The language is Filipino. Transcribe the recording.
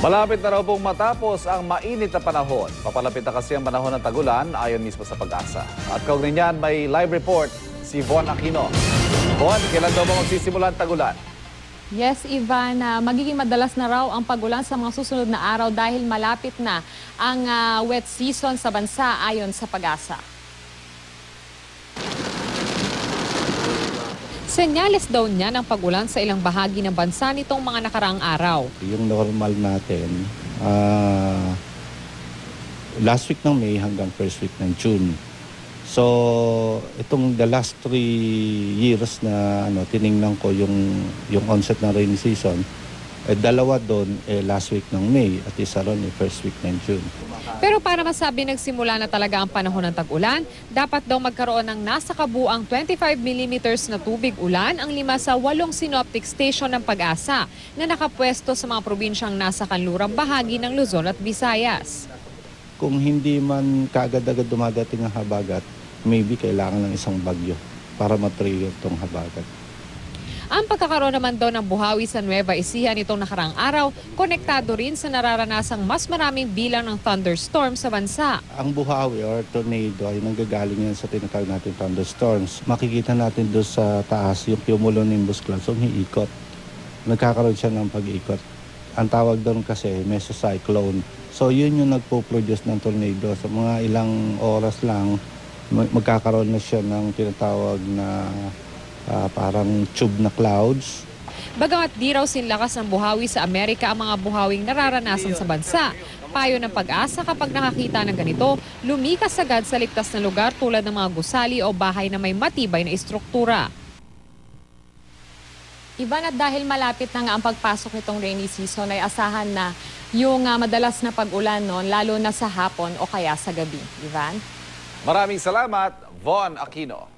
Malapit na raw pong matapos ang mainit na panahon. Papalapit na kasi ang panahon ng tagulan ayon mismo sa Pag-asa. At kaugnay niyan, may live report si Von Aquino. Von, kailan daw ba magsisimula ang tagulan? Yes, Ivan, magiging madalas na raw ang pagulan sa mga susunod na araw dahil malapit na ang wet season sa bansa ayon sa Pag-asa. Senyales daw niya ng pagulan sa ilang bahagi ng bansa nitong mga nakaraang araw. Yung normal natin, last week ng May hanggang first week ng June. So, itong the last 3 years na tiningnan ko yung onset ng rainy season, dalawa doon last week ng May at isa ron first week ng June. Pero para masabi nagsimula na talaga ang panahon ng tag-ulan, dapat daw magkaroon ng nasa kabuang 25 mm na tubig ulan ang 5 sa 8 synoptic station ng Pag-asa na nakapwesto sa mga probinsyang nasa kanlurang bahagi ng Luzon at Visayas. Kung hindi man kaagad-agad dumadating ang habagat, maybe kailangan ng isang bagyo para matrigger itong habagat. Ang pagkakaroon naman daw ng buhawi sa Nueva Ecija nitong nakaraang araw, konektado rin sa nararanasang mas maraming bilang ng thunderstorm sa bansa. Ang buhawi or tornado ay nanggagaling yan sa tinatawag natin thunderstorms. Makikita natin doon sa taas yung cumulonimbus clouds, umiikot. Nagkakaroon siya ng pag-ikot. Ang tawag doon kasi mesocyclone. So yun yung nagpo-produce ng tornado. Sa mga ilang oras lang, magkakaroon na siya ng tinatawag na parang tube na clouds. Bagamat di raw sinlakas ng buhawi sa Amerika ang mga buhawing nararanasan sa bansa. Payo ng Pag-asa kapag nakakita ng ganito, lumikas agad sa ligtas na lugar tulad ng mga gusali o bahay na may matibay na istruktura. Ivan, at dahil malapit na nga ang pagpasok nitong rainy season ay asahan na yung madalas na pag-ulan noon, lalo na sa hapon o kaya sa gabi. Ivan? Maraming salamat, Von Aquino.